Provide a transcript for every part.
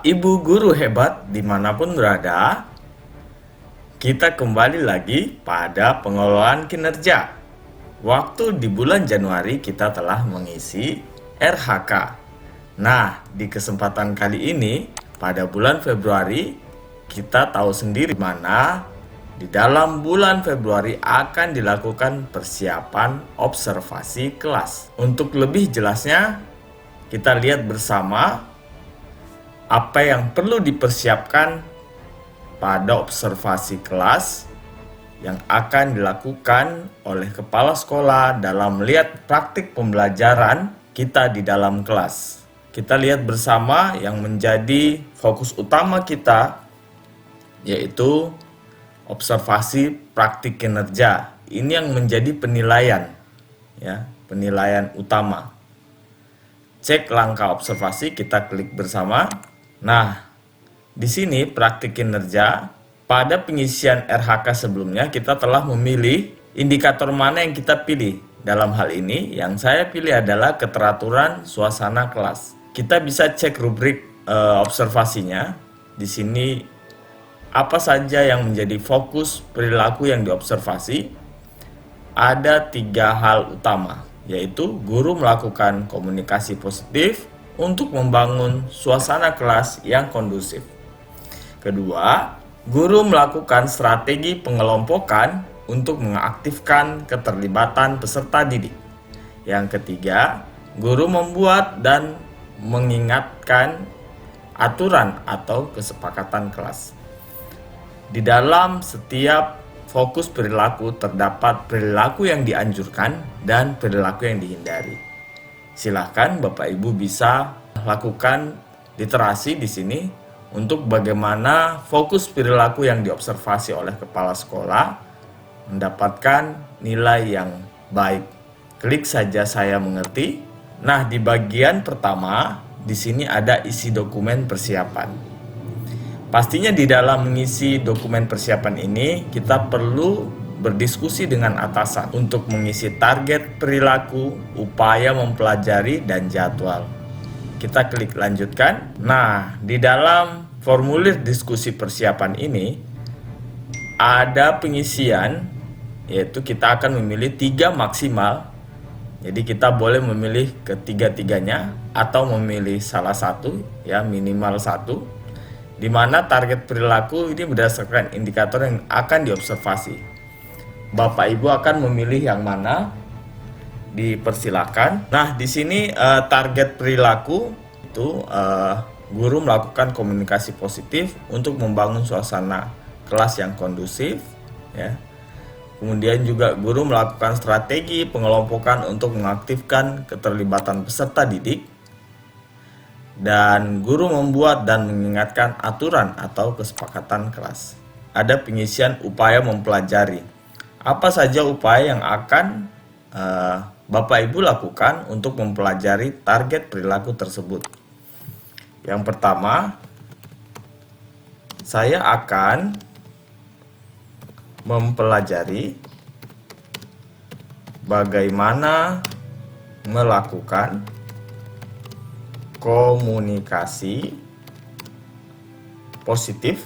Bapak Ibu guru hebat dimanapun berada, kita kembali lagi pada pengelolaan kinerja. Waktu di bulan Januari kita telah mengisi RHK. Nah, di kesempatan kali ini, pada bulan Februari, kita tahu sendiri mana di dalam bulan Februari akan dilakukan persiapan observasi kelas. Untuk lebih jelasnya, kita lihat bersama apa yang perlu dipersiapkan pada observasi kelas yang akan dilakukan oleh kepala sekolah dalam melihat praktik pembelajaran kita di dalam kelas. Kita lihat bersama yang menjadi fokus utama kita, yaitu observasi praktik kinerja. Ini yang menjadi penilaian, ya, penilaian utama. Cek langkah observasi, kita klik bersama. Nah, di sini praktik kinerja. Pada pengisian RHK sebelumnya kita telah memilih indikator mana yang kita pilih. Dalam hal ini yang saya pilih adalah keteraturan suasana kelas. Kita bisa cek rubrik observasinya. Di sini apa saja yang menjadi fokus perilaku yang diobservasi. Ada 3 hal utama, yaitu guru melakukan komunikasi positif untuk membangun suasana kelas yang kondusif. Kedua, guru melakukan strategi pengelompokan untuk mengaktifkan keterlibatan peserta didik. Yang ketiga, guru membuat dan mengingatkan aturan atau kesepakatan kelas. Di dalam setiap fokus perilaku terdapat perilaku yang dianjurkan dan perilaku yang dihindari. Silahkan Bapak Ibu bisa lakukan literasi di sini untuk bagaimana fokus perilaku yang diobservasi oleh kepala sekolah mendapatkan nilai yang baik. Klik saja saya mengerti. Nah, di bagian pertama di sini ada isi dokumen persiapan. Pastinya di dalam mengisi dokumen persiapan ini kita perlu berdiskusi dengan atasan untuk mengisi target perilaku, upaya mempelajari, dan jadwal. Kita klik lanjutkan. Nah, di dalam formulir diskusi persiapan ini ada pengisian, yaitu kita akan memilih 3 maksimal. Jadi kita boleh memilih ketiga-tiganya atau memilih salah satu, ya, minimal 1. Di mana target perilaku ini berdasarkan indikator yang akan diobservasi. Bapak Ibu akan memilih yang mana? Dipersilakan. Nah, di sini target perilaku itu guru melakukan komunikasi positif untuk membangun suasana kelas yang kondusif, ya. Kemudian juga guru melakukan strategi pengelompokan untuk mengaktifkan keterlibatan peserta didik. Dan guru membuat dan mengingatkan aturan atau kesepakatan kelas. Ada pengisian upaya mempelajari. Apa saja upaya yang akan Bapak Ibu lakukan untuk mempelajari target perilaku tersebut? Yang pertama, saya akan mempelajari bagaimana melakukan komunikasi positif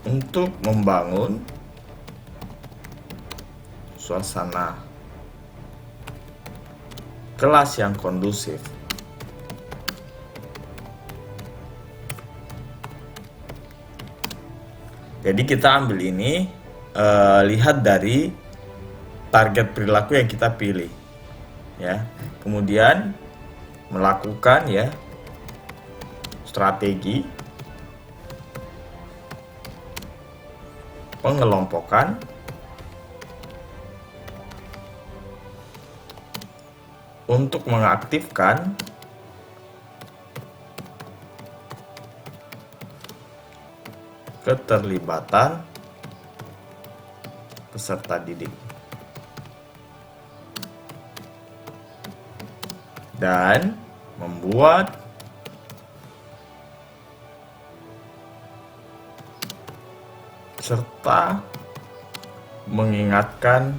untuk membangun suasana kelas yang kondusif. Jadi kita ambil ini, lihat dari target perilaku yang kita pilih, ya. Kemudian melakukan, ya, strategi pengelompokan untuk mengaktifkan keterlibatan peserta didik dan membuat serta mengingatkan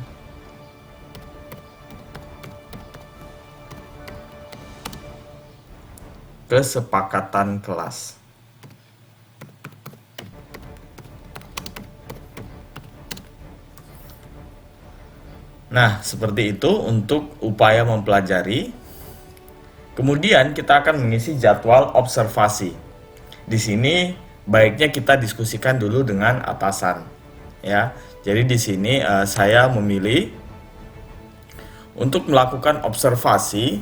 kesepakatan kelas. Nah, seperti itu untuk upaya mempelajari. Kemudian kita akan mengisi jadwal observasi. Di sini baiknya kita diskusikan dulu dengan atasan, ya. Jadi di sini saya memilih untuk melakukan observasi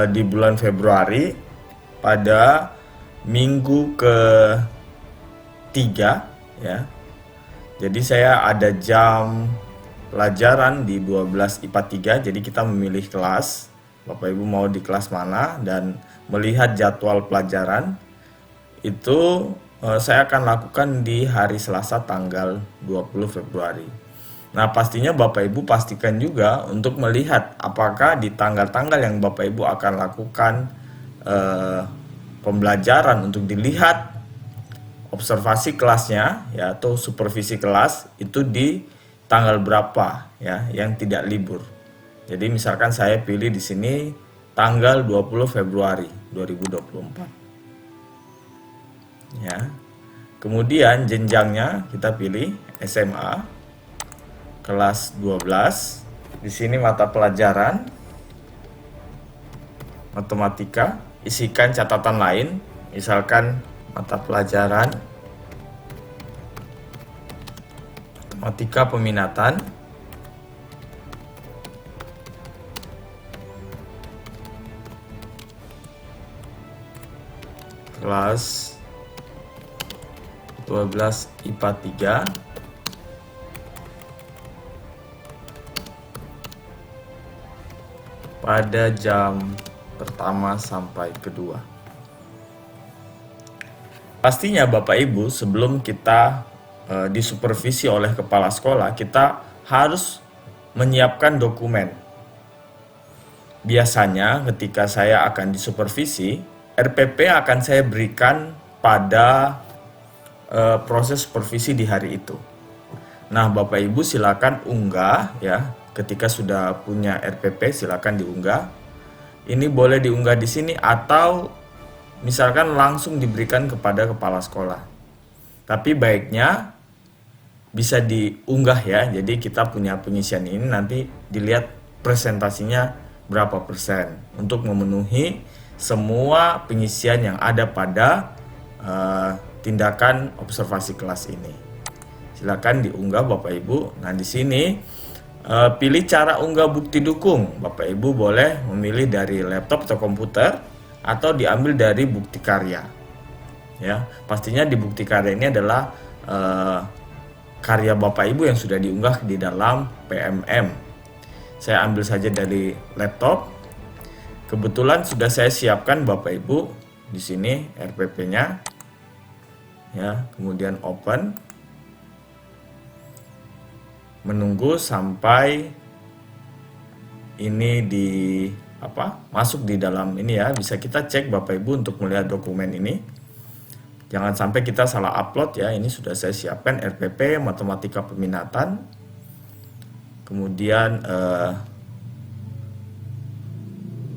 di bulan Februari pada minggu ke-3, ya. Jadi saya ada jam pelajaran di 12 IPA 3, jadi kita memilih kelas. Bapak Ibu mau di kelas mana dan melihat jadwal pelajaran itu saya akan lakukan di hari Selasa tanggal 20 Februari. Nah, pastinya Bapak Ibu pastikan juga untuk melihat apakah di tanggal-tanggal yang Bapak Ibu akan lakukan pembelajaran untuk dilihat observasi kelasnya, ya, atau supervisi kelas itu di tanggal berapa, ya, yang tidak libur. Jadi misalkan saya pilih di sini tanggal 20 Februari 2024. Ya. Kemudian jenjangnya kita pilih SMA kelas 12. Di sini mata pelajaran matematika, isikan catatan lain, misalkan mata pelajaran matematika peminatan, kelas 12 IPA 3, pada jam pertama sampai kedua. Pastinya Bapak Ibu, sebelum kita disupervisi oleh kepala sekolah, kita harus menyiapkan dokumen. Biasanya ketika saya akan disupervisi, RPP akan saya berikan pada proses supervisi di hari itu. Nah, Bapak Ibu silakan unggah, ya. Ketika sudah punya RPP silakan diunggah. Ini boleh diunggah di sini atau misalkan langsung diberikan kepada kepala sekolah. Tapi baiknya bisa diunggah, ya. Jadi kita punya pengisian ini nanti dilihat presentasinya berapa persen untuk memenuhi semua pengisian yang ada pada tindakan observasi kelas ini. Silakan diunggah Bapak Ibu. Nah, di sini pilih cara unggah bukti dukung. Bapak Ibu boleh memilih dari laptop atau komputer atau diambil dari bukti karya. Ya, pastinya di bukti karya ini adalah karya Bapak Ibu yang sudah diunggah di dalam PMM. Saya ambil saja dari laptop. Kebetulan sudah saya siapkan Bapak Ibu di sini RPP-nya. Ya, kemudian open. Menunggu sampai ini masuk di dalam ini, ya. Bisa kita cek Bapak Ibu untuk melihat dokumen ini. Jangan sampai kita salah upload, ya. Ini sudah saya siapkan RPP matematika peminatan. Kemudian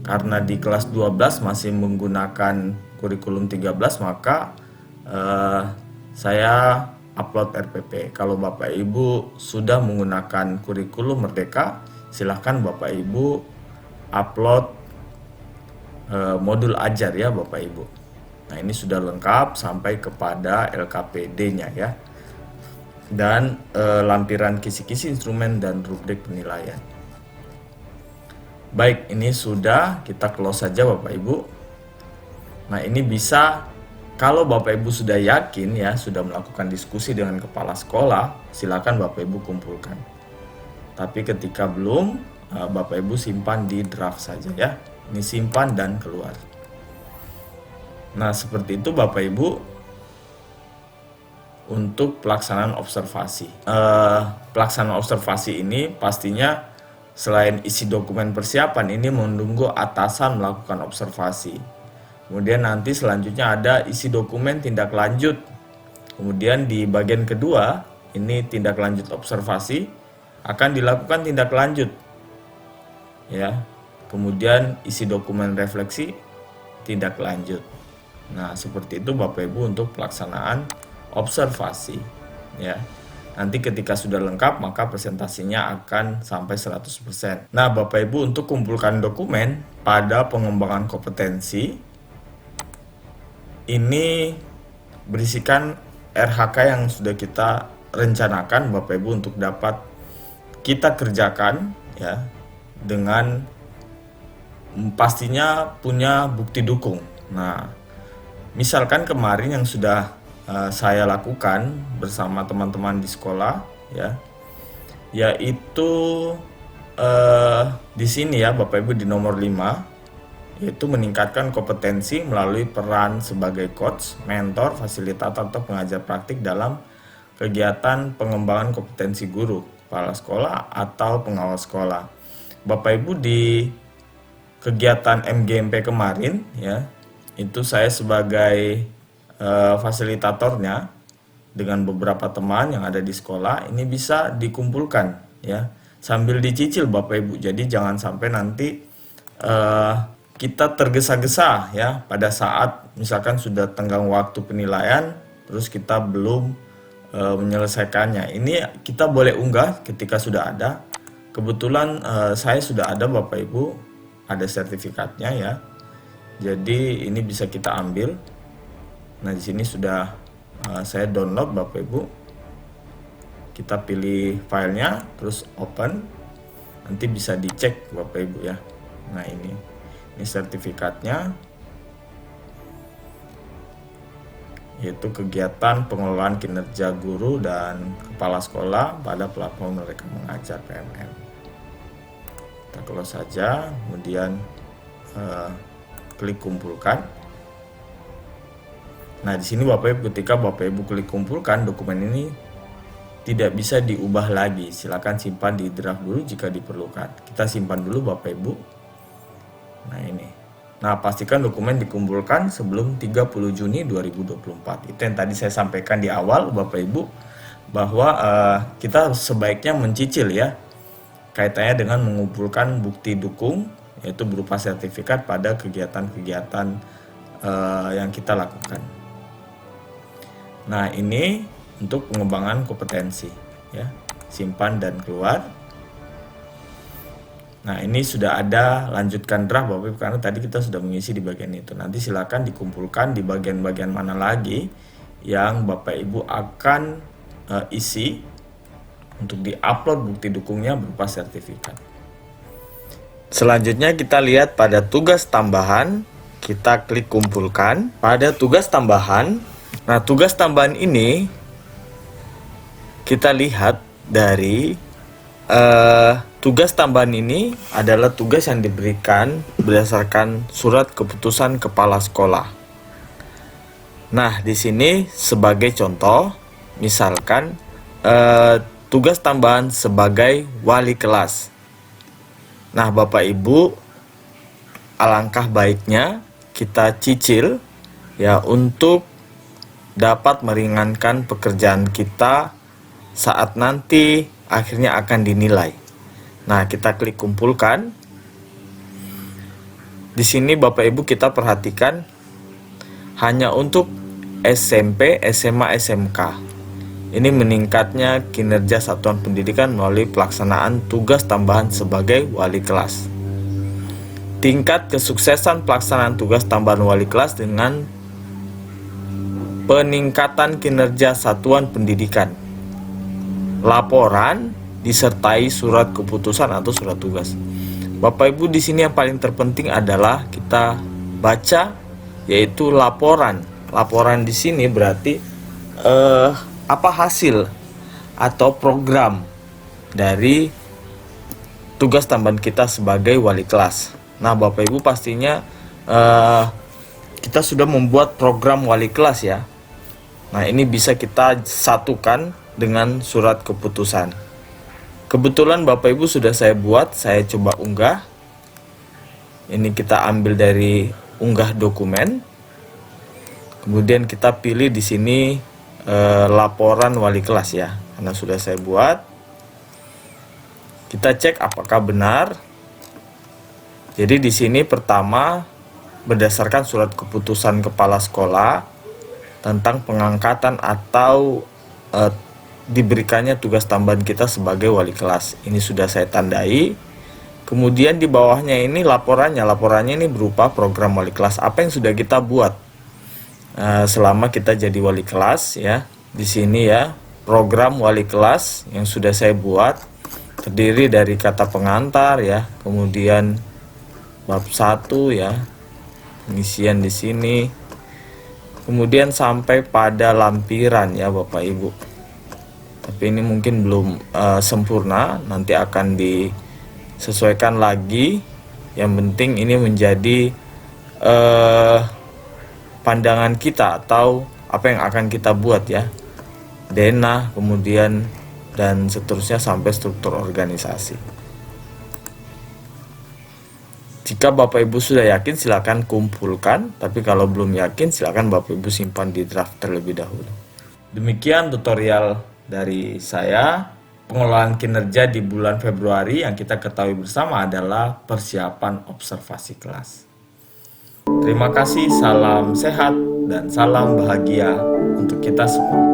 karena di kelas 12 masih menggunakan kurikulum 13, maka saya upload RPP. Kalau Bapak Ibu sudah menggunakan kurikulum Merdeka, silahkan Bapak Ibu upload modul ajar, ya Bapak Ibu. Nah, ini sudah lengkap sampai kepada LKPD-nya, ya. Dan lampiran kisi-kisi instrumen dan rubrik penilaian. Baik, ini sudah, kita close saja Bapak Ibu. Nah, ini bisa, kalau Bapak Ibu sudah yakin, ya, sudah melakukan diskusi dengan kepala sekolah, silakan Bapak Ibu kumpulkan. Tapi ketika belum, Bapak Ibu simpan di draft saja, ya. Ini simpan dan keluar. Nah, seperti itu Bapak Ibu untuk pelaksanaan observasi. Pelaksanaan observasi ini pastinya selain isi dokumen persiapan, ini menunggu atasan melakukan observasi. Kemudian nanti selanjutnya ada isi dokumen tindak lanjut. Kemudian di bagian kedua, ini tindak lanjut observasi, akan dilakukan tindak lanjut. Ya. Kemudian isi dokumen refleksi, tindak lanjut. Nah, seperti itu Bapak Ibu untuk pelaksanaan observasi ya. Nanti ketika sudah lengkap maka presentasinya akan sampai 100%. Nah, Bapak Ibu untuk kumpulkan dokumen pada pengembangan kompetensi ini berisikan RHK yang sudah kita rencanakan Bapak Ibu untuk dapat kita kerjakan ya, dengan pastinya punya bukti dukung. Nah, misalkan kemarin yang sudah saya lakukan bersama teman-teman di sekolah ya, yaitu di sini ya Bapak Ibu di nomor 5, yaitu meningkatkan kompetensi melalui peran sebagai coach, mentor, fasilitator atau pengajar praktik dalam kegiatan pengembangan kompetensi guru, kepala sekolah atau pengawas sekolah. Bapak Ibu di kegiatan MGMP kemarin ya, itu saya sebagai fasilitatornya dengan beberapa teman yang ada di sekolah. Ini bisa dikumpulkan ya, sambil dicicil Bapak Ibu. Jadi jangan sampai nanti kita tergesa-gesa ya pada saat misalkan sudah tenggang waktu penilaian terus kita belum menyelesaikannya. Ini kita boleh unggah ketika sudah ada. Kebetulan saya sudah ada Bapak Ibu, ada sertifikatnya ya. Jadi ini bisa kita ambil. Nah, di sini sudah saya download Bapak Ibu. Kita pilih filenya, terus open. Nanti bisa dicek Bapak Ibu ya. Nah, ini sertifikatnya, yaitu kegiatan pengelolaan kinerja guru dan kepala sekolah pada platform Merdeka Mengajar PMM. Kita close saja, kemudian klik kumpulkan. Nah, di sini Bapak Ibu, ketika Bapak Ibu klik kumpulkan, dokumen ini tidak bisa diubah lagi. Silakan simpan di draft dulu jika diperlukan. Kita simpan dulu Bapak Ibu. Nah, ini. Nah, pastikan dokumen dikumpulkan sebelum 30 Juni 2024. Itu yang tadi saya sampaikan di awal Bapak Ibu, bahwa kita sebaiknya mencicil ya, kaitannya dengan mengumpulkan bukti dukung, yaitu berupa sertifikat pada kegiatan-kegiatan yang kita lakukan. Nah, ini untuk pengembangan kompetensi ya, simpan dan keluar. Nah, ini sudah ada lanjutkan draft Bapak Ibu, karena tadi kita sudah mengisi di bagian itu. Nanti silakan dikumpulkan di bagian-bagian mana lagi yang Bapak Ibu akan isi untuk diupload bukti dukungnya berupa sertifikat. Selanjutnya kita lihat pada tugas tambahan, kita klik kumpulkan. Pada tugas tambahan, nah tugas tambahan ini kita lihat dari tugas tambahan ini adalah tugas yang diberikan berdasarkan surat keputusan kepala sekolah. Nah, di sini sebagai contoh, misalkan tugas tambahan sebagai wali kelas. Nah, Bapak Ibu, alangkah baiknya kita cicil ya untuk dapat meringankan pekerjaan kita saat nanti akhirnya akan dinilai. Nah, kita klik kumpulkan. Di sini Bapak Ibu kita perhatikan hanya untuk SMP, SMA, SMK. Ini meningkatnya kinerja satuan pendidikan melalui pelaksanaan tugas tambahan sebagai wali kelas. Tingkat kesuksesan pelaksanaan tugas tambahan wali kelas dengan peningkatan kinerja satuan pendidikan. Laporan disertai surat keputusan atau surat tugas. Bapak Ibu, di sini yang paling terpenting adalah kita baca, yaitu laporan. Laporan di sini berarti apa hasil atau program dari tugas tambahan kita sebagai wali kelas. Nah, Bapak Ibu pastinya kita sudah membuat program wali kelas ya. Nah, ini bisa kita satukan dengan surat keputusan. Kebetulan Bapak Ibu sudah saya buat, saya coba unggah. Ini kita ambil dari unggah dokumen. Kemudian kita pilih di sini laporan wali kelas ya, karena sudah saya buat. Kita cek apakah benar. Jadi di sini pertama berdasarkan surat keputusan kepala sekolah tentang pengangkatan atau diberikannya tugas tambahan kita sebagai wali kelas. Ini sudah saya tandai. Kemudian di bawahnya ini laporannya ini berupa program wali kelas. Apa yang sudah kita buat selama kita jadi wali kelas ya. Di sini ya, program wali kelas yang sudah saya buat terdiri dari kata pengantar ya, kemudian bab 1 ya, pengisian di sini. Kemudian sampai pada lampiran ya Bapak Ibu. Tapi ini mungkin belum sempurna, nanti akan disesuaikan lagi. Yang penting ini menjadi pandangan kita atau apa yang akan kita buat ya. Denah, kemudian dan seterusnya sampai struktur organisasi. Jika Bapak Ibu sudah yakin silakan kumpulkan, tapi kalau belum yakin silakan Bapak Ibu simpan di draft terlebih dahulu. Demikian tutorial dari saya. Pengelolaan kinerja di bulan Februari yang kita ketahui bersama adalah persiapan observasi kelas. Terima kasih, salam sehat dan salam bahagia untuk kita semua.